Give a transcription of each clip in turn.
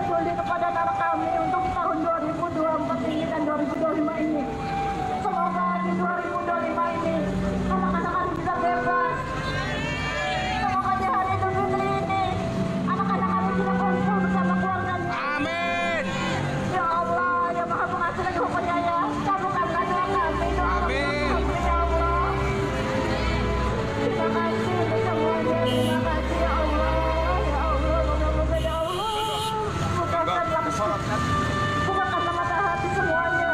peduli kepada anak kami untuk tahun 2024 ini dan 2025 ini. Semoga di 2025 ini anak-anak kami bisa bebas. Semoga di hari Idul Fitri ini anak-anak kami bisa kumpul bersama keluarganya. Amin. Ya Allah, ya Maha Pengasih lagi hukumnya ya. Kabulkanlah doa kami, doa Amin. kami ya Allah. Terima kasih untuk semuanya. Terima kasih ya Allah. Ya Allah, moga-moga ya Allah. Bukakanlah mata hati semuanya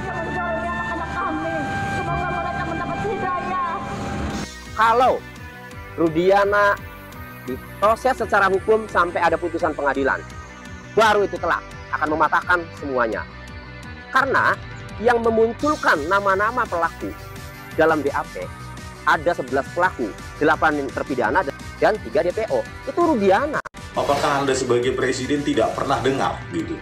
yang menzalimi anak-anak kami. Semoga mereka mendapat hidayah. Kalau Rudiana diproses secara hukum sampai ada putusan pengadilan, baru itu kelak akan mematahkan semuanya. Karena yang memunculkan nama-nama pelaku dalam BAP ada 11 pelaku, 8 terpidana dan 3 DPO. Itu Rudiana. Apakah Anda sebagai presiden tidak pernah dengar gitu?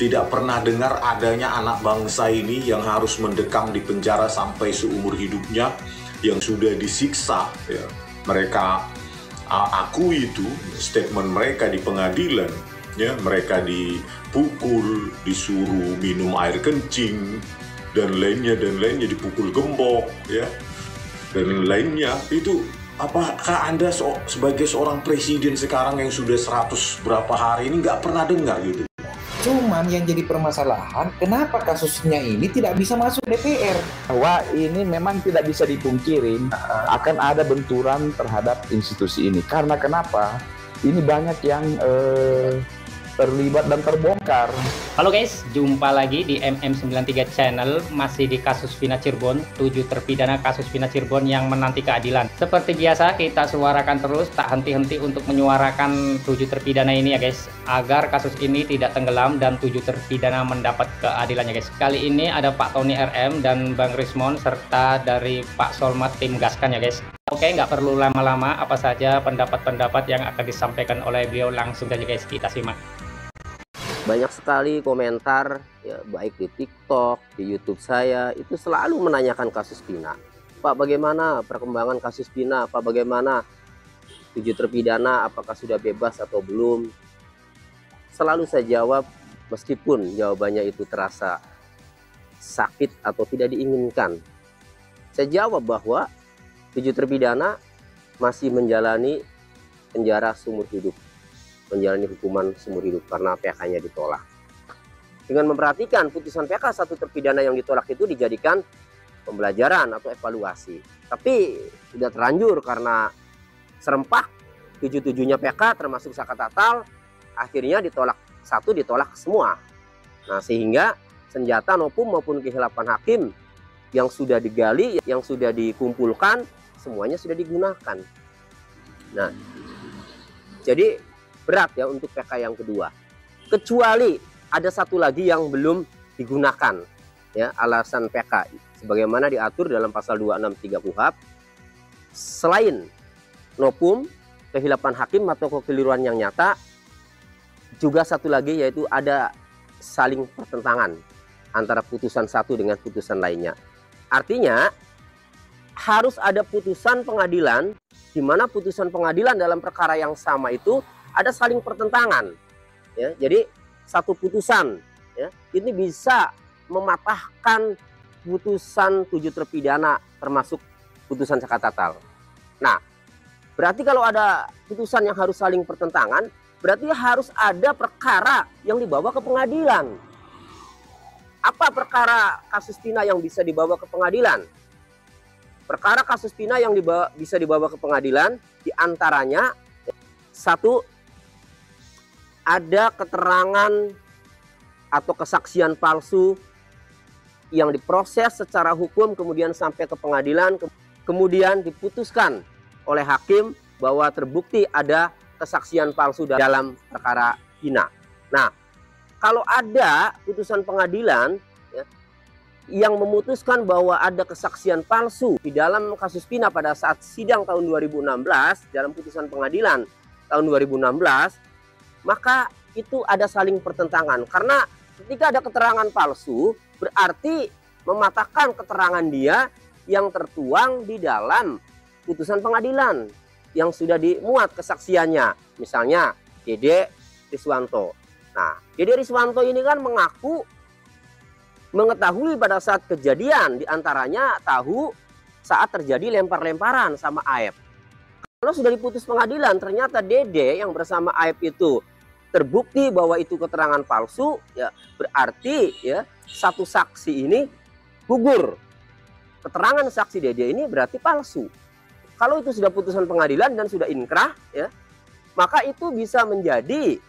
Tidak pernah dengar adanya anak bangsa ini yang harus mendekam di penjara sampai seumur hidupnya, yang sudah disiksa ya. Mereka akui itu, statement mereka di pengadilan ya, mereka dipukul, disuruh minum air kencing dan lainnya dipukul gembok ya. Dan lainnya itu. Apakah Anda sebagai seorang presiden sekarang yang sudah 100 berapa hari ini nggak pernah dengar gitu? Cuman yang jadi permasalahan, kenapa kasusnya ini tidak bisa masuk DPR? Bahwa ini memang tidak bisa dipungkirin akan ada benturan terhadap institusi ini. Karena kenapa? Ini banyak yang terlibat dan terbongkar. Halo guys, jumpa lagi di MM93 Channel, masih di kasus Vina Cirebon, 7 terpidana kasus Vina Cirebon yang menanti keadilan. Seperti biasa, kita suarakan terus, tak henti-henti untuk menyuarakan 7 terpidana ini ya guys, agar kasus ini tidak tenggelam dan 7 terpidana mendapat keadilannya guys. Kali ini ada Pak Tony RM dan Bang Rismon, serta dari Pak Solmat tim Gaskan ya guys. Oke, nggak perlu lama-lama, apa saja pendapat-pendapat yang akan disampaikan oleh beliau, langsung saja guys, kita simak. Banyak sekali komentar ya, baik di TikTok, di YouTube saya itu selalu menanyakan kasus Vina. Pak, bagaimana perkembangan kasus Vina? Pak, bagaimana 7 terpidana, apakah sudah bebas atau belum? Selalu saya jawab, meskipun jawabannya itu terasa sakit atau tidak diinginkan. Saya jawab bahwa 7 terpidana masih menjalani penjara seumur hidup, menjalani hukuman seumur hidup karena PK-nya ditolak. Dengan memperhatikan putusan PK 1 terpidana yang ditolak itu dijadikan pembelajaran atau evaluasi. Tapi sudah terlanjur karena serempak 7-7-nya PK termasuk Saka Tatal, akhirnya ditolak 1, ditolak semua. Nah, sehingga senjata nopum maupun kehilapan hakim yang sudah digali, yang sudah dikumpulkan, semuanya sudah digunakan. Nah, jadi berat ya untuk PK yang kedua. Kecuali ada satu lagi yang belum digunakan ya, alasan PK sebagaimana diatur dalam pasal 263 KUHP. Selain nopum, kehilapan hakim atau kekeliruan yang nyata, juga satu lagi yaitu ada saling pertentangan antara putusan satu dengan putusan lainnya. Artinya harus ada putusan pengadilan di mana putusan pengadilan dalam perkara yang sama itu ada saling pertentangan ya. Jadi satu putusan ya, ini bisa mematahkan putusan 7 terpidana termasuk putusan Saka Tatal. Nah, berarti kalau ada putusan yang harus saling pertentangan, berarti harus ada perkara yang dibawa ke pengadilan. Apa perkara kasus Vina yang bisa dibawa ke pengadilan? Perkara kasus Vina yang bisa dibawa ke pengadilan diantaranya, 1, ada keterangan atau kesaksian palsu yang diproses secara hukum kemudian sampai ke pengadilan, kemudian diputuskan oleh hakim bahwa terbukti ada kesaksian palsu dalam perkara Vina. Nah, kalau ada putusan pengadilan ya, yang memutuskan bahwa ada kesaksian palsu di dalam kasus Vina pada saat sidang tahun 2016, dalam putusan pengadilan tahun 2016, maka itu ada saling pertentangan. Karena ketika ada keterangan palsu, berarti mematahkan keterangan dia yang tertuang di dalam putusan pengadilan yang sudah dimuat kesaksiannya. Misalnya Dede Riswanto, Nah, Dede Riswanto ini kan mengaku mengetahui pada saat kejadian, diantaranya tahu saat terjadi lempar-lemparan sama Aep. Kalau sudah diputus pengadilan, ternyata Dede yang bersama Aep itu terbukti bahwa itu keterangan palsu, ya berarti ya satu saksi ini gugur. Keterangan saksi Dede ini berarti palsu. Kalau itu sudah putusan pengadilan dan sudah inkrah, ya, maka itu bisa menjadi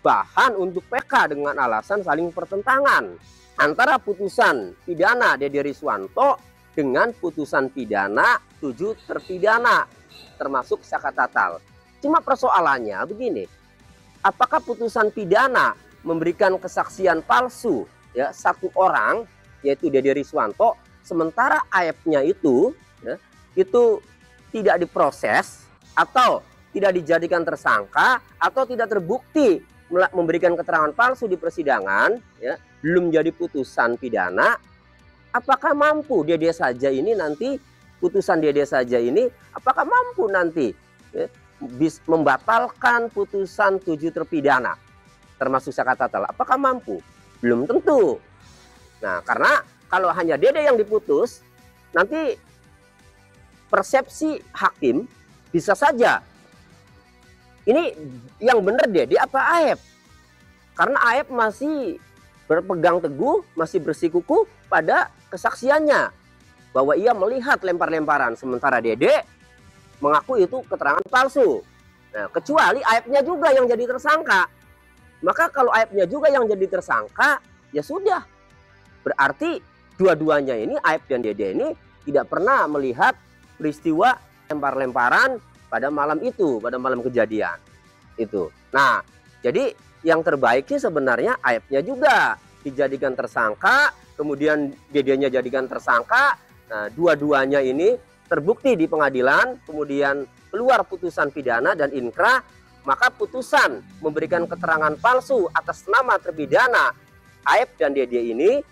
bahan untuk PK dengan alasan saling pertentangan antara putusan pidana Dede Riswanto dengan putusan pidana 7 terpidana termasuk Saka Tatal. Cuma persoalannya begini, apakah putusan pidana memberikan kesaksian palsu ya satu orang yaitu Dede Riswanto, sementara Aep-nya itu ya, itu tidak diproses atau tidak dijadikan tersangka atau tidak terbukti memberikan keterangan palsu di persidangan, ya, belum jadi putusan pidana, apakah mampu Dede saja ini nanti, putusan Dede saja ini, apakah mampu nanti ya, membatalkan putusan 7 terpidana, termasuk Saka Tatal? Apakah mampu? Belum tentu. Nah, karena kalau hanya Dede yang diputus, nanti persepsi hakim bisa saja ini yang benar Dede apa Aep? Karena Aep masih berpegang teguh, masih bersikukuh pada kesaksiannya bahwa ia melihat lempar-lemparan, sementara Dede mengaku itu keterangan palsu. Nah, kecuali Aep-nya juga yang jadi tersangka. Maka kalau Aep-nya juga yang jadi tersangka, ya sudah. Berarti dua-duanya ini, Aep dan Dede ini tidak pernah melihat peristiwa lempar-lemparan pada malam itu, pada malam kejadian itu. Nah, jadi yang terbaik sih sebenarnya Aep-nya juga dijadikan tersangka, kemudian Dede-nya jadikan tersangka. Nah, dua-duanya ini terbukti di pengadilan, kemudian keluar putusan pidana dan inkrah, maka putusan memberikan keterangan palsu atas nama terpidana Aep dan Dede ini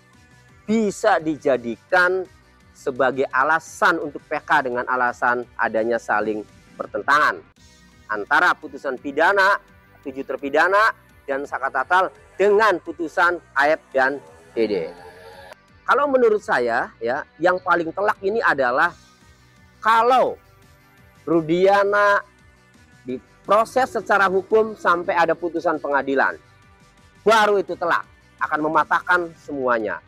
bisa dijadikan sebagai alasan untuk PK dengan alasan adanya saling pertentangan antara putusan pidana 7 terpidana dan Saka Tatal dengan putusan Aep dan Dede. Kalau menurut saya ya, yang paling telak ini adalah kalau Rudiana diproses secara hukum sampai ada putusan pengadilan, baru itu telak, akan mematahkan semuanya.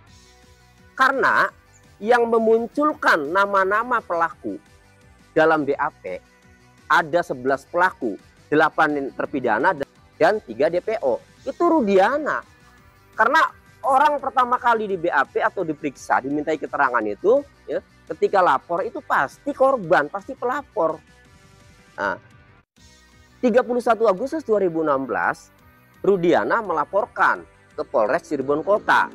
Karena yang memunculkan nama-nama pelaku dalam BAP ada 11 pelaku, 8 terpidana dan 3 DPO. Itu Rudiana. Karena orang pertama kali di BAP atau diperiksa, dimintai keterangan itu, ya, ketika lapor itu pasti korban, pasti pelapor. Nah, 31 Agustus 2016, Rudiana melaporkan ke Polres Cirebon Kota.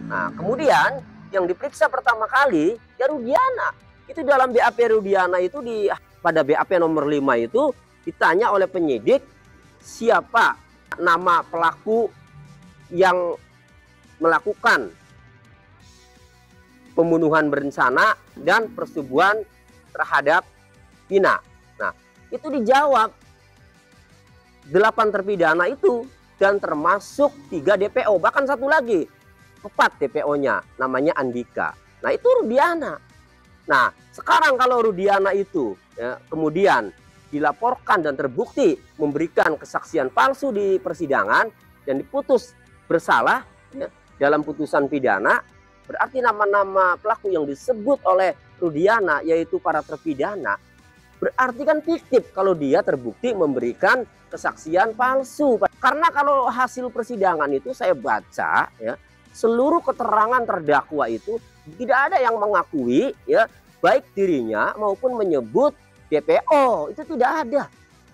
Nah, kemudian yang diperiksa pertama kali ya Rudiana. Itu dalam BAP Rudiana itu pada BAP nomor 5 itu ditanya oleh penyidik siapa nama pelaku yang melakukan pembunuhan berencana dan persetubuhan terhadap Vina. Nah, itu dijawab 8 terpidana itu dan termasuk 3 DPO, bahkan satu lagi 4 DPO-nya namanya Andika. Nah, itu Rudiana. Nah, sekarang kalau Rudiana itu ya, kemudian dilaporkan dan terbukti memberikan kesaksian palsu di persidangan dan diputus bersalah ya, dalam putusan pidana, berarti nama-nama pelaku yang disebut oleh Rudiana yaitu para terpidana berarti kan fiktif kalau dia terbukti memberikan kesaksian palsu. Karena kalau hasil persidangan itu saya baca ya, seluruh keterangan terdakwa itu tidak ada yang mengakui ya baik dirinya maupun menyebut DPO, itu tidak ada.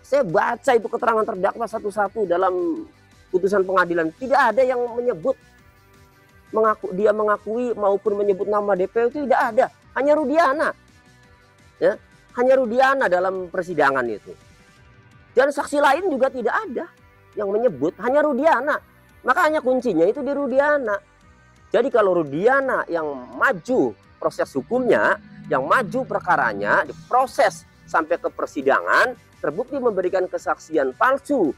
Saya baca itu keterangan terdakwa satu-satu dalam putusan pengadilan, tidak ada yang menyebut dia mengakui maupun menyebut nama DPO, itu tidak ada. Hanya Rudiana. Ya, hanya Rudiana dalam persidangan itu. Dan saksi lain juga tidak ada yang menyebut, hanya Rudiana. Makanya kuncinya itu di Rudiana. Jadi kalau Rudiana yang maju proses hukumnya, yang maju perkaranya, diproses sampai ke persidangan, terbukti memberikan kesaksian palsu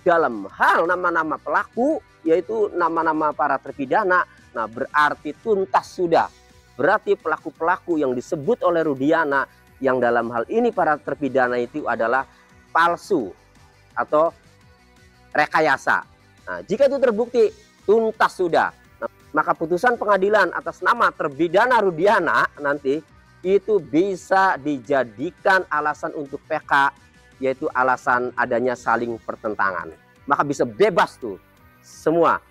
dalam hal nama-nama pelaku, yaitu nama-nama para terpidana, nah berarti tuntas sudah. Berarti pelaku-pelaku yang disebut oleh Rudiana, yang dalam hal ini para terpidana itu adalah palsu atau rekayasa. Nah, jika itu terbukti, tuntas sudah. Nah, maka putusan pengadilan atas nama terpidana Rudiana nanti itu bisa dijadikan alasan untuk PK, yaitu alasan adanya saling pertentangan. Maka bisa bebas tuh semua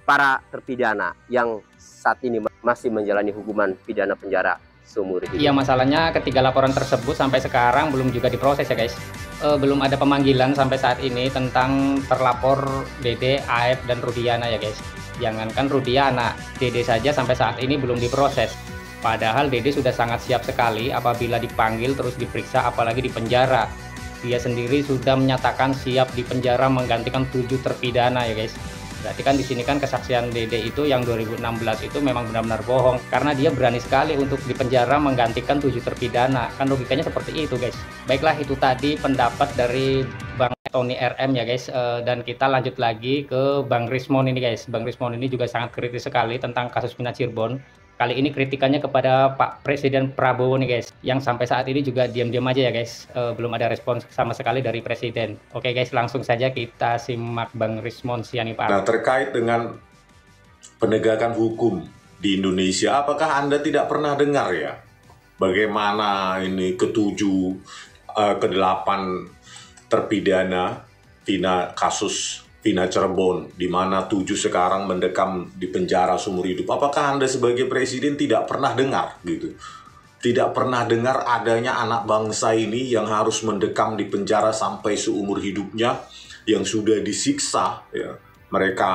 para terpidana yang saat ini masih menjalani hukuman pidana penjara seumur hidup. Iya, masalahnya ketiga laporan tersebut sampai sekarang belum juga diproses ya guys. Belum ada pemanggilan sampai saat ini tentang terlapor Dede, AF, dan Rudiana ya guys. Jangankan Rudiana, Dede saja sampai saat ini belum diproses. Padahal Dede sudah sangat siap sekali apabila dipanggil terus diperiksa, apalagi di penjara. Dia sendiri sudah menyatakan siap di penjara menggantikan 7 terpidana ya guys. Berarti kan di sini kan kesaksian Dede itu yang 2016 itu memang benar-benar bohong, karena dia berani sekali untuk di penjara menggantikan 7 terpidana. Kan logikanya seperti itu guys. Baiklah, itu tadi pendapat dari Bang Tony RM ya guys. Dan kita lanjut lagi ke Bang Rismon ini guys. Bang Rismon ini juga sangat kritis sekali tentang kasus Fina Cirebon. Kali ini kritikannya kepada Pak Presiden Prabowo nih guys, yang sampai saat ini juga diam-diam aja ya guys, belum ada respons sama sekali dari Presiden. Oke guys, langsung saja kita simak Bang Rismon Sianipar. Nah, terkait dengan penegakan hukum di Indonesia, apakah Anda tidak pernah dengar ya bagaimana ini ketujuh, ke-8 terpidana kasus Fina Cirebon, di mana 7 sekarang mendekam di penjara seumur hidup. Apakah Anda sebagai presiden tidak pernah dengar gitu? Tidak pernah dengar adanya anak bangsa ini yang harus mendekam di penjara sampai seumur hidupnya, yang sudah disiksa ya. Mereka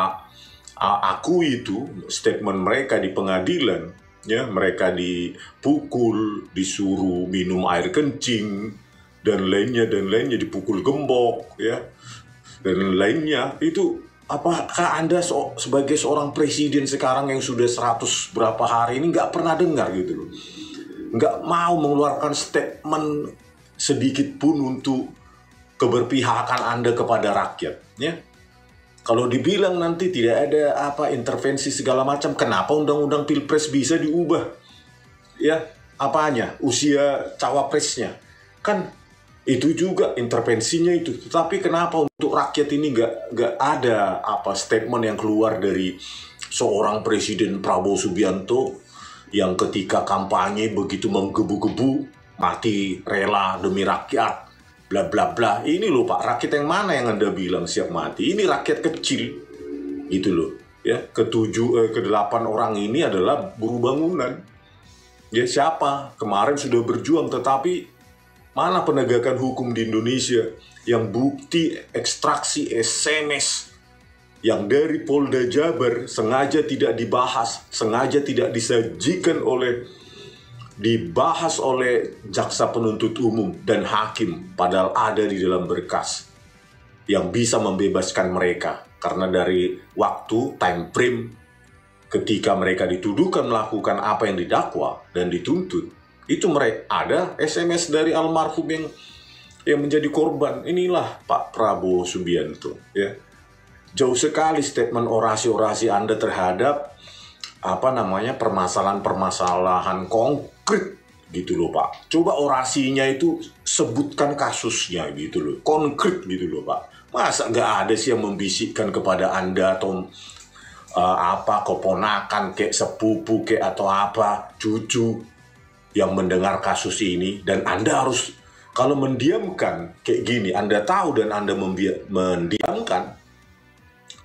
akui itu, statement mereka di pengadilan ya, mereka dipukul, disuruh minum air kencing dan lainnya dipukul gembok ya. Dan lainnya itu, apakah Anda sebagai seorang presiden sekarang yang sudah 100 berapa hari ini nggak pernah dengar gitu loh, nggak mau mengeluarkan statement sedikit pun untuk keberpihakan Anda kepada rakyat ya? Kalau dibilang nanti tidak ada intervensi segala macam, kenapa undang-undang pilpres bisa diubah ya? Apanya? Usia cawapresnya kan itu juga intervensinya itu. Tetapi kenapa untuk rakyat ini nggak ada statement yang keluar dari seorang Presiden Prabowo Subianto yang ketika kampanye begitu menggebu-gebu, mati rela demi rakyat, bla bla bla. Ini loh Pak, rakyat yang mana yang Anda bilang siap mati? Ini rakyat kecil, gitu loh. Ya, ke-8 orang ini adalah buruh bangunan. Ya, siapa? Kemarin sudah berjuang, tetapi mana penegakan hukum di Indonesia yang bukti ekstraksi SMS yang dari Polda Jabar sengaja tidak dibahas, sengaja tidak disajikan dibahas oleh jaksa penuntut umum dan hakim, padahal ada di dalam berkas yang bisa membebaskan mereka. Karena dari waktu, time frame, ketika mereka dituduhkan melakukan apa yang didakwa dan dituntut, itu mereka ada SMS dari almarhum yang menjadi korban. Inilah Pak Prabowo Subianto ya. Jauh sekali statement orasi-orasi Anda terhadap permasalahan-permasalahan konkret gitu loh Pak. Coba orasinya itu sebutkan kasusnya gitu loh, konkret gitu loh Pak. Masa nggak ada sih yang membisikkan kepada Anda atau keponakan kayak sepupu kayak atau cucu yang mendengar kasus ini, dan Anda harus, kalau mendiamkan kayak gini, Anda tahu dan Anda mendiamkan,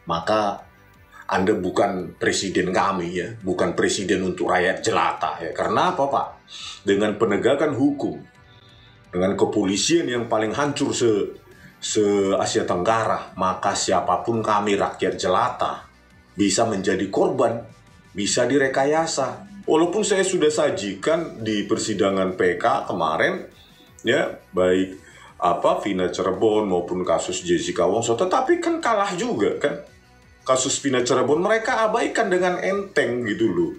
maka Anda bukan presiden kami ya, bukan presiden untuk rakyat jelata ya. Karena apa Pak? Dengan penegakan hukum, dengan kepolisian yang paling hancur se-Asia Tenggara, maka siapapun kami rakyat jelata bisa menjadi korban, bisa direkayasa. Walaupun saya sudah sajikan di persidangan PK kemarin, ya baik Fina Cirebon maupun kasus Jessica Wongso, tetapi kan kalah juga kan. Kasus Fina Cirebon mereka abaikan dengan enteng gitu loh.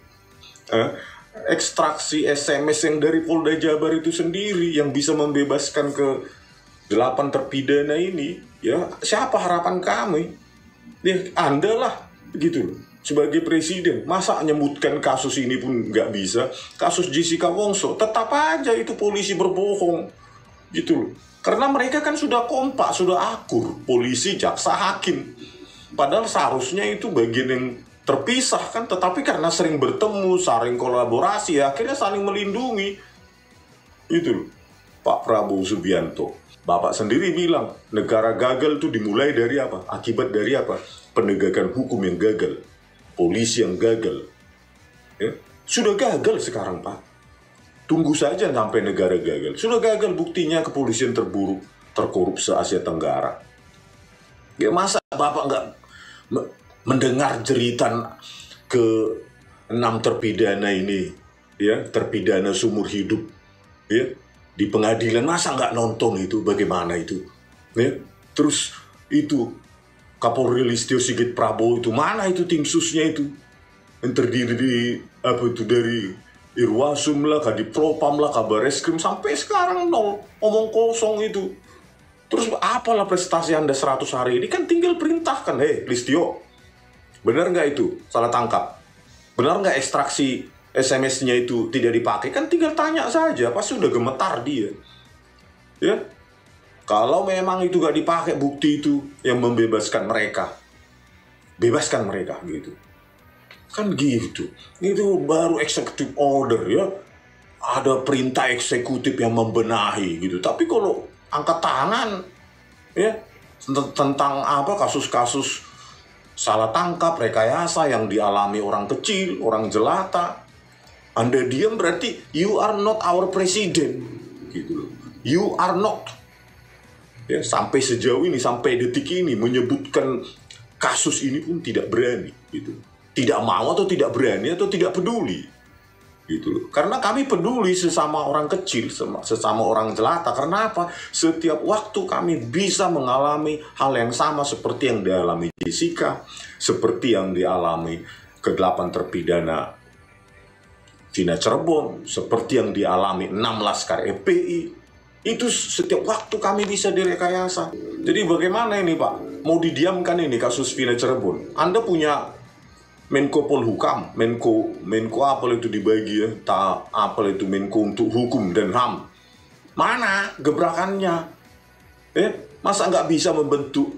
Ekstraksi SMS yang dari Polda Jabar itu sendiri yang bisa membebaskan 8 terpidana ini, ya siapa harapan kami? Ya, Anda lah, gitu loh. Sebagai presiden, masa nyebutkan kasus ini pun nggak bisa? Kasus Jessica Wongso, tetap aja itu polisi berbohong, gitu loh. Karena mereka kan sudah kompak, sudah akur, polisi, jaksa, hakim. Padahal seharusnya itu bagian yang terpisah kan, tetapi karena sering bertemu, saling kolaborasi, akhirnya saling melindungi. Itu loh, Pak Prabowo Subianto. Bapak sendiri bilang, negara gagal itu dimulai dari apa? Akibat dari apa? Penegakan hukum yang gagal. Polisi yang gagal. Ya. Sudah gagal sekarang, Pak. Tunggu saja sampai negara gagal. Sudah gagal, buktinya kepolisian terburuk, terkorup se-Asia Tenggara. Ya masa Bapak nggak mendengar jeritan ke 6 terpidana ini, ya, terpidana seumur hidup, ya, di pengadilan, masa nggak nonton itu, bagaimana itu, ya? Terus itu Kapolri Listio Sigit Prabowo itu, mana itu tim susnya itu, yang terdiri di apa itu, dari Irwasum lah, Kadipropam lah, Kabar Eskrim, sampai sekarang nol, omong kosong itu. Terus apalah prestasi Anda 100 hari ini, kan tinggal perintahkan, hei Listio, benar nggak itu salah tangkap? Benar nggak ekstraksi SMS-nya itu tidak dipakai? Kan tinggal tanya saja, pasti udah gemetar dia. Ya, kalau memang itu gak dipakai bukti itu yang membebaskan mereka, bebaskan mereka gitu. Kan gitu. Itu baru executive order, ya. Ada perintah eksekutif yang membenahi gitu. Tapi kalau angkat tangan, ya, tentang apa kasus-kasus salah tangkap, rekayasa yang dialami orang kecil, orang jelata, Anda diam berarti you are not our president, gitu loh. You are not. Ya, sampai sejauh ini, sampai detik ini menyebutkan kasus ini pun tidak berani, gitu. Tidak mau atau tidak berani atau tidak peduli, gitu loh. Karena kami peduli sesama orang kecil, sesama orang jelata. Karena apa? Setiap waktu kami bisa mengalami hal yang sama seperti yang dialami Jessica, seperti yang dialami ke-8 terpidana Vina Cirebon, seperti yang dialami 6 laskar FPI. Itu setiap waktu kami bisa direkayasa. Jadi bagaimana ini, Pak? Mau didiamkan ini kasus Vina Cirebon? Anda punya Menko Polhukam, Menko apa itu dibagi, ya? Apa itu Menko untuk hukum dan HAM. Mana gebrakannya? Masa nggak bisa membentuk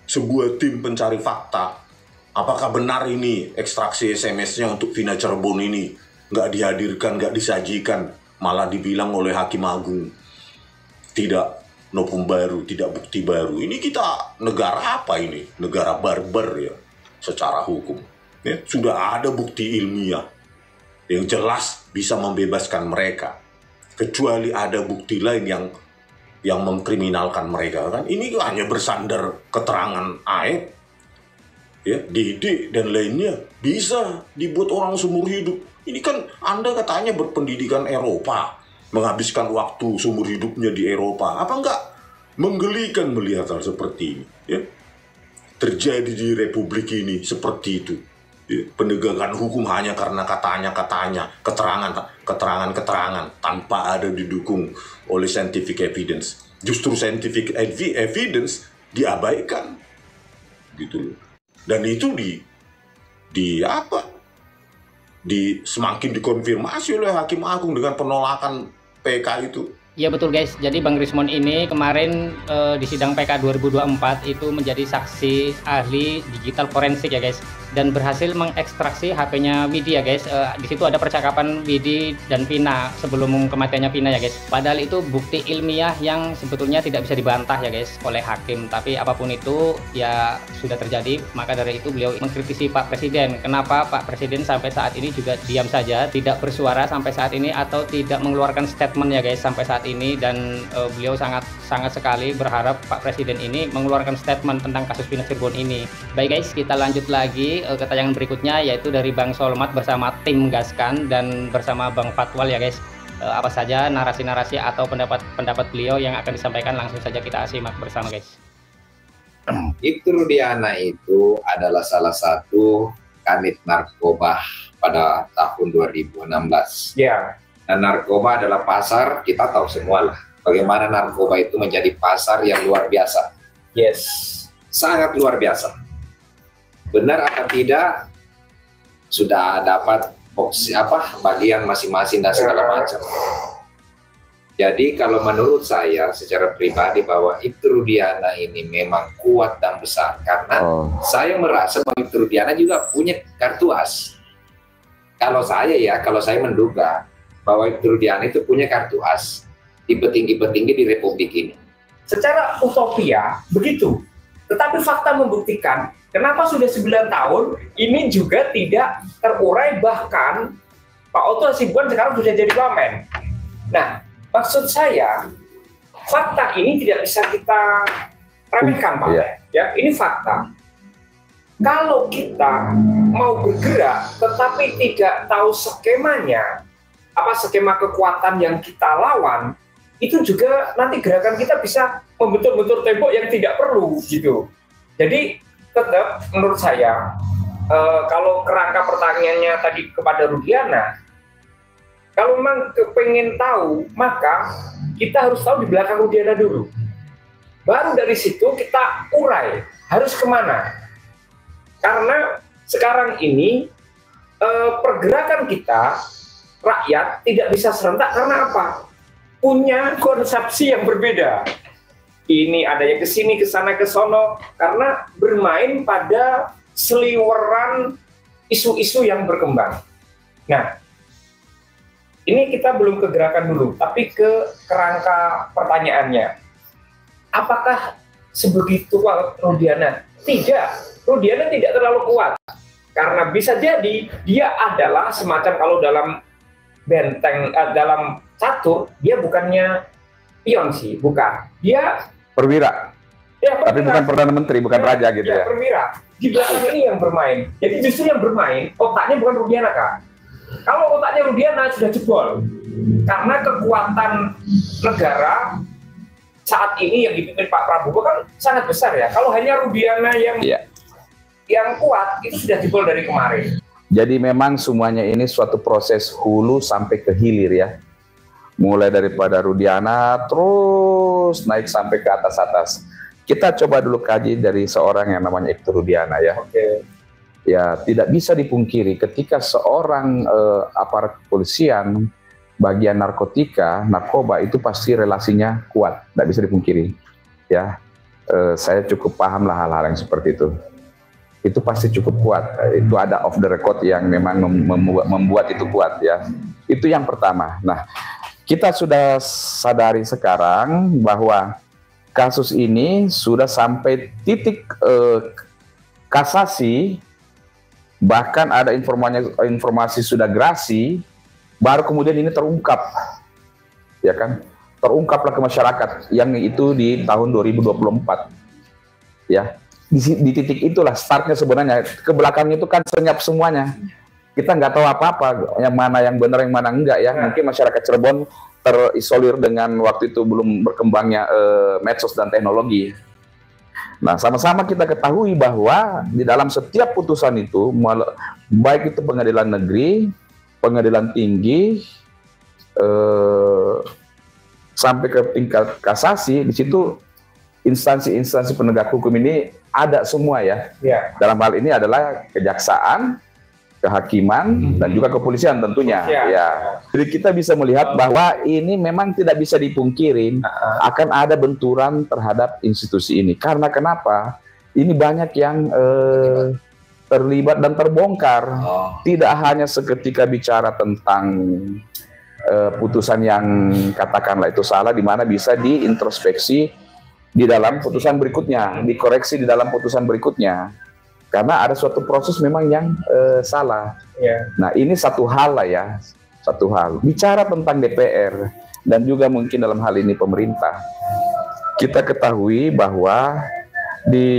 sebuah tim pencari fakta? Apakah benar ini ekstraksi SMS-nya untuk Vina Cirebon ini nggak dihadirkan, nggak disajikan, malah dibilang oleh Hakim Agung tidak novum baru, tidak bukti baru. Ini kita negara apa ini? Negara barbar ya, secara hukum. Ya, sudah ada bukti ilmiah yang jelas bisa membebaskan mereka. Kecuali ada bukti lain yang mengkriminalkan mereka kan. Ini hanya bersandar keterangan Aep, ya, Dede dan lainnya bisa dibuat orang seumur hidup. Ini kan Anda katanya berpendidikan Eropa, menghabiskan waktu seumur hidupnya di Eropa. Apa enggak menggelikan melihat hal seperti ini, ya? Terjadi di Republik ini seperti itu, ya? Penegakan hukum hanya karena katanya, keterangan tanpa ada didukung oleh scientific evidence. Justru scientific evidence diabaikan, gitu loh. Dan itu semakin dikonfirmasi oleh Hakim Agung dengan penolakan PK itu. Ya betul guys, jadi Bang Rismon ini kemarin di sidang PK 2024 itu menjadi saksi ahli digital forensik ya guys, dan berhasil mengekstraksi HP-nya Widi ya guys. Di situ ada percakapan Widi dan Vina sebelum kematiannya Vina ya guys. Padahal itu bukti ilmiah yang sebetulnya tidak bisa dibantah ya guys oleh hakim. Tapi apapun itu ya sudah terjadi, maka dari itu beliau mengkritisi Pak Presiden. Kenapa Pak Presiden sampai saat ini juga diam saja, tidak bersuara sampai saat ini, atau tidak mengeluarkan statement ya guys sampai saat ini. Dan beliau sangat sekali berharap Pak Presiden ini mengeluarkan statement tentang kasus Vina Cirebon ini. Baik guys, kita lanjut lagi ke tayangan berikutnya, yaitu dari Bang Solmat bersama tim Gaskan dan bersama Bang Fatwal ya guys. Apa saja narasi-narasi atau pendapat beliau yang akan disampaikan, langsung saja kita simak bersama guys. Ibtu Rudiana itu adalah salah satu kanit narkoba pada tahun 2016. Ya. Dan narkoba adalah pasar, kita tahu semua lah. bagaimana narkoba itu menjadi pasar yang luar biasa. Yes. Sangat luar biasa. Benar atau tidak, sudah dapat bagian masing-masing dan segala macam. Jadi kalau menurut saya secara pribadi bahwa Ibtu Rudiana ini memang kuat dan besar, karena saya merasa bahwa Ibtu Rudiana juga punya kartu as. Kalau saya menduga bahwa Ibtu Rudiana itu punya kartu as di petinggi-petinggi di Republik ini. Secara utopia begitu, tetapi fakta membuktikan kenapa sudah 9 tahun ini juga tidak terurai, bahkan Pak Otto Hasibuan sekarang sudah jadi wamen. Nah, maksud saya, fakta ini tidak bisa kita remehkan, Pak. Ya, ini fakta. Kalau kita mau bergerak, tetapi tidak tahu skemanya, skema kekuatan yang kita lawan, itu juga nanti gerakan kita bisa membentur-bentur tembok yang tidak perlu, gitu. Jadi, tetap menurut saya, kalau kerangka pertanyaannya tadi kepada Rudiana, kalau memang pengen tahu, maka kita harus tahu di belakang Rudiana dulu. Baru dari situ kita urai, harus kemana. Karena sekarang ini pergerakan kita, rakyat, tidak bisa serentak karena apa? Punya konsepsi yang berbeda. Ini ada yang ke sini, ke sana, ke sono, karena bermain pada seliweran isu-isu yang berkembang. Nah, ini kita belum ke gerakan dulu, tapi ke kerangka pertanyaannya. Apakah sebegitu kuat Rudiana? Tidak. Rudiana tidak terlalu kuat. Karena bisa jadi dia adalah semacam, kalau dalam benteng, dalam catur, dia bukannya pion sih, bukan. Dia perwira. Ya, perwira. Tapi bukan Perdana Menteri, bukan raja gitu ya. Perwira. Di belakang ini yang bermain. Jadi justru yang bermain, otaknya bukan Rudiana, Kak. Kalau otaknya Rudiana sudah jebol, karena kekuatan negara saat ini yang dipimpin Pak Prabowo kan sangat besar ya. Kalau hanya Rudiana yang kuat, itu sudah jebol dari kemarin. Jadi memang semuanya ini suatu proses hulu sampai ke hilir ya. Mulai daripada Rudiana terus naik sampai ke atas-atas. Kita coba dulu kaji dari seorang yang namanya Ibtu Rudiana ya. Ya, tidak bisa dipungkiri ketika seorang aparat kepolisian bagian narkoba itu pasti relasinya kuat, tidak bisa dipungkiri. Ya, saya cukup paham lah hal-hal yang seperti itu. Itu pasti cukup kuat. Itu ada off the record yang memang membuat itu kuat ya. Itu yang pertama. Nah, kita sudah sadari sekarang bahwa kasus ini sudah sampai titik kasasi, bahkan ada informasi sudah gerasi, baru kemudian ini terungkap, ya kan? Terungkaplah ke masyarakat yang itu di tahun 2024, ya. Di titik itulah startnya sebenarnya. Ke belakangnya itu kan senyap semuanya. Kita nggak tahu apa-apa, yang mana yang benar, yang mana enggak ya. Mungkin masyarakat Cirebon terisolir dengan waktu itu belum berkembangnya medsos dan teknologi. Nah, sama-sama kita ketahui bahwa di dalam setiap putusan itu, baik itu pengadilan negeri, pengadilan tinggi, sampai ke tingkat kasasi, di situ instansi-instansi penegak hukum ini ada semua ya. Dalam hal ini adalah kejaksaan, kehakiman, dan juga kepolisian tentunya. Ya. Jadi kita bisa melihat bahwa ini memang tidak bisa dipungkirin akan ada benturan terhadap institusi ini. Karena kenapa? Ini banyak yang terlibat dan terbongkar. Tidak hanya seketika bicara tentang putusan yang katakanlah itu salah, di mana bisa diintrospeksi di dalam putusan berikutnya, dikoreksi di dalam putusan berikutnya. Karena ada suatu proses memang yang salah. Nah, ini satu hal lah ya, satu hal. Bicara tentang DPR dan juga mungkin dalam hal ini pemerintah, kita ketahui bahwa di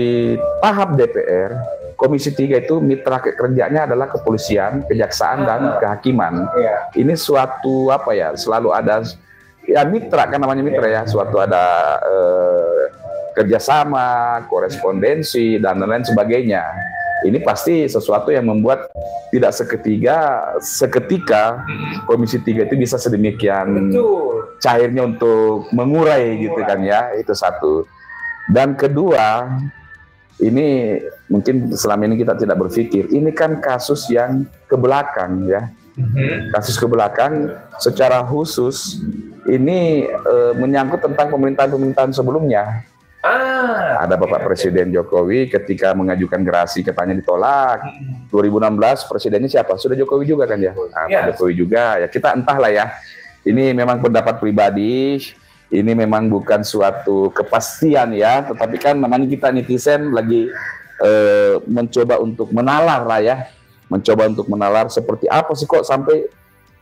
tahap DPR, Komisi 3 itu mitra kerjanya adalah kepolisian, kejaksaan, dan kehakiman. Ini suatu apa ya, selalu ada ya mitra, kan namanya mitra ya, suatu ada kerjasama, korespondensi, dan lain sebagainya. Ini pasti sesuatu yang membuat tidak seketika Komisi 3 itu bisa sedemikian cairnya untuk mengurai gitu kan ya, itu satu. Dan kedua, ini mungkin selama ini kita tidak berpikir, ini kan kasus yang ke belakang ya. Kasus ke belakang secara khusus ini menyangkut tentang pemerintahan-pemerintahan sebelumnya. Ada Bapak Presiden Jokowi ketika mengajukan gerasi katanya ditolak. 2016 presidennya siapa? Sudah Jokowi juga kan ya? Pak Jokowi juga ya, kita entahlah ya. Ini memang pendapat pribadi, ini memang bukan suatu kepastian ya, tetapi kan namanya kita netizen lagi mencoba untuk menalar lah ya. Mencoba untuk menalar seperti apa sih kok sampai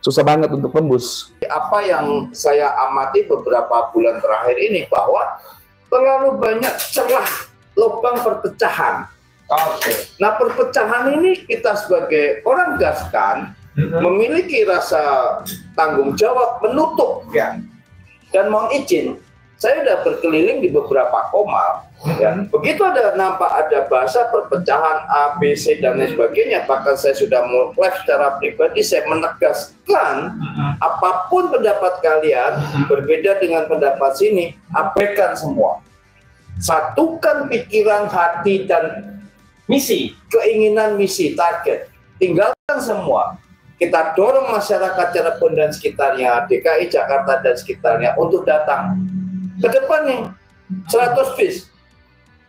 susah banget untuk tembus. Apa yang saya amati beberapa bulan terakhir ini bahwa terlalu banyak celah lubang perpecahan. Nah, perpecahan ini kita sebagai orang gaskan memiliki rasa tanggung jawab menutup ya. Dan mohon izin, saya sudah berkeliling di beberapa komal ya. Begitu nampak ada bahasa perpecahan A, B, C dan lain sebagainya, bahkan saya sudah live secara pribadi, saya menegaskan apapun pendapat kalian berbeda dengan pendapat sini, abaikan semua. Satukan pikiran, hati, dan misi, keinginan, misi, target. Tinggalkan semua. Kita dorong masyarakat Cirebon dan sekitarnya, DKI Jakarta dan sekitarnya untuk datang ke depan nih 100 bis.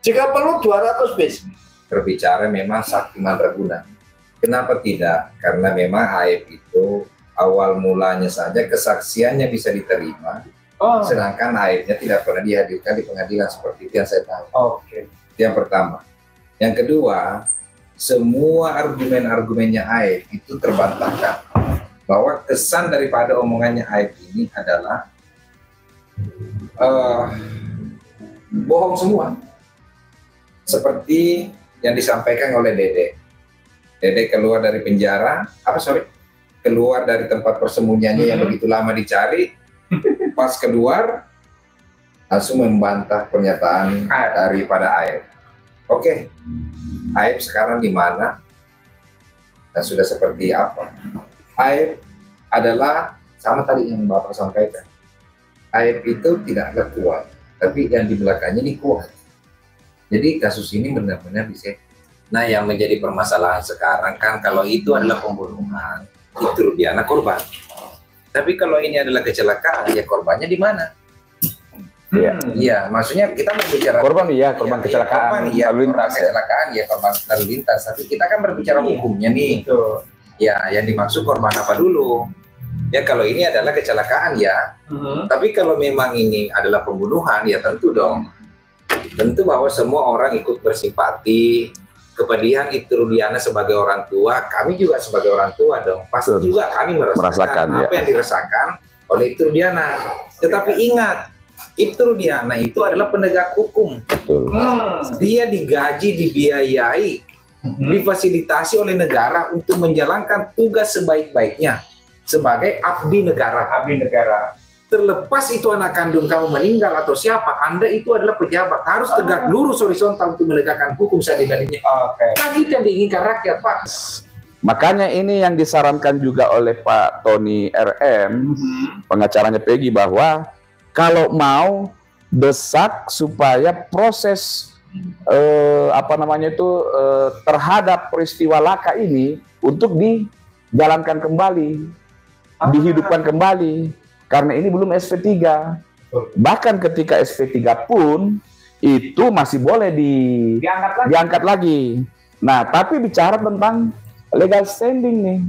Jika perlu 200 bis. Berbicara memang sakti mandraguna. Kenapa tidak? Karena memang AIP itu awal mulanya saja kesaksiannya bisa diterima. Sedangkan AIP-nya tidak pernah dihadirkan di pengadilan seperti itu yang saya tahu. Yang pertama. Yang kedua, semua argumen-argumennya AIP itu terbantahkan. Bahwa kesan daripada omongannya AIP ini adalah bohong semua. Seperti yang disampaikan oleh Dede. Dede keluar dari penjara, keluar dari tempat persembunyiannya yang begitu lama dicari. Pas keluar langsung membantah pernyataan daripada AIP. Oke, AIP sekarang di mana dan sudah seperti apa? AIP adalah sama tadi yang Bapak sampaikan. AIP itu tidak kuat, tapi yang di belakangnya ini kuat. Jadi kasus ini benar-benar bisa. Nah, yang menjadi permasalahan sekarang kan kalau itu adalah pembunuhan, itu Rudiana korban. Tapi kalau ini adalah kecelakaan, ya korbannya di mana? Iya, maksudnya kita berbicara korban korban kecelakaan, lalu lintas, kecelakaan ya korban lalu lintas. Tapi kita kan berbicara hukumnya nih. Ya, yang dimaksud korban apa dulu? Ya kalau ini adalah kecelakaan ya. Tapi kalau memang ini adalah pembunuhan, ya tentu dong. Tentu bahwa semua orang ikut bersimpati. Kepedihan itu Rudiana sebagai orang tua, kami juga sebagai orang tua dong. Pasti juga kami merasakan apa yang dirasakan oleh itu Rudiana. Tetapi ingat, itu Rudiana itu adalah penegak hukum. Dia digaji, dibiayai, difasilitasi oleh negara untuk menjalankan tugas sebaik-baiknya sebagai abdi negara. Abdi negara. Terlepas itu anak kandung kamu meninggal atau siapa, Anda itu adalah pejabat, harus tegak lurus horizontal untuk menegakkan hukum seadil-adilnya. Kan itu yang diinginkan rakyat, Pak. Makanya ini yang disarankan juga oleh Pak Tony RM, pengacaranya Peggy, bahwa kalau mau desak supaya proses terhadap peristiwa laka ini untuk dijalankan kembali, dihidupkan kembali. Karena ini belum SP3. Bahkan ketika SP3 pun itu masih boleh diangkat lagi. Nah, tapi bicara tentang legal standing nih.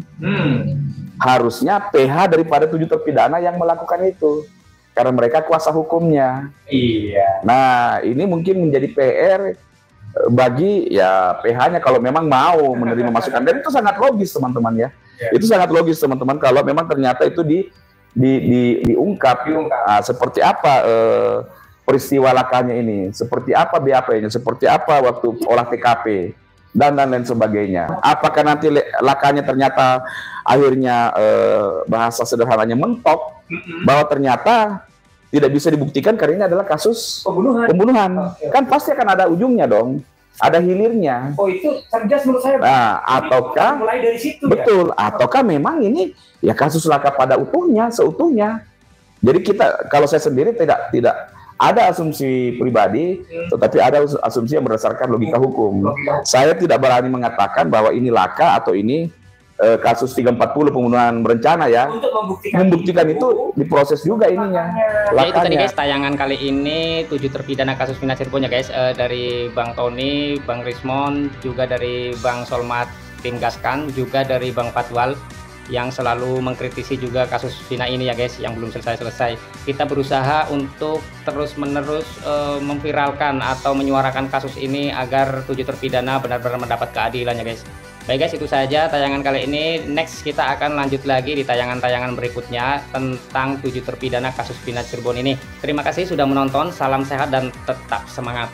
Harusnya PH daripada 7 terpidana yang melakukan itu. Karena mereka kuasa hukumnya. Iya. Nah, ini mungkin menjadi PR bagi ya PH-nya kalau memang mau menerima masukan. Dan itu sangat logis, teman-teman ya. Itu sangat logis, teman-teman, kalau memang ternyata itu diungkap. Seperti apa peristiwa lakanya ini, seperti apa BAP-nya, seperti apa waktu olah TKP dan lain sebagainya. Apakah nanti lakanya ternyata akhirnya bahasa sederhananya mentok, bahwa ternyata tidak bisa dibuktikan karena ini adalah kasus pembunuhan. Kan pasti akan ada ujungnya dong, ada hilirnya. Oh, itu cerdas menurut saya. Nah, ataukah mulai dari situ betul, ataukah memang ini ya kasus laka pada seutuhnya. Jadi kita, kalau saya sendiri tidak ada asumsi pribadi, tetapi ada asumsi yang berdasarkan logika hukum. Saya tidak berani mengatakan bahwa ini laka atau ini kasus 340 pembunuhan berencana ya. Untuk membuktikan itu diproses juga ininya. Ya itu tadi guys, tayangan kali ini 7 terpidana kasus Vina Cirebon ya guys, dari Bang Tony, Bang Rismon, juga dari Bang Solmat tim Gaskan, juga dari Bang Fatwal yang selalu mengkritisi juga kasus Vina ini ya guys, yang belum selesai-selesai. Kita berusaha untuk terus-menerus memviralkan atau menyuarakan kasus ini agar 7 terpidana benar-benar mendapat keadilan ya guys. Baik guys, itu saja tayangan kali ini. Next kita akan lanjut lagi di tayangan-tayangan berikutnya tentang 7 terpidana kasus Vina Cirebon ini. Terima kasih sudah menonton, salam sehat dan tetap semangat.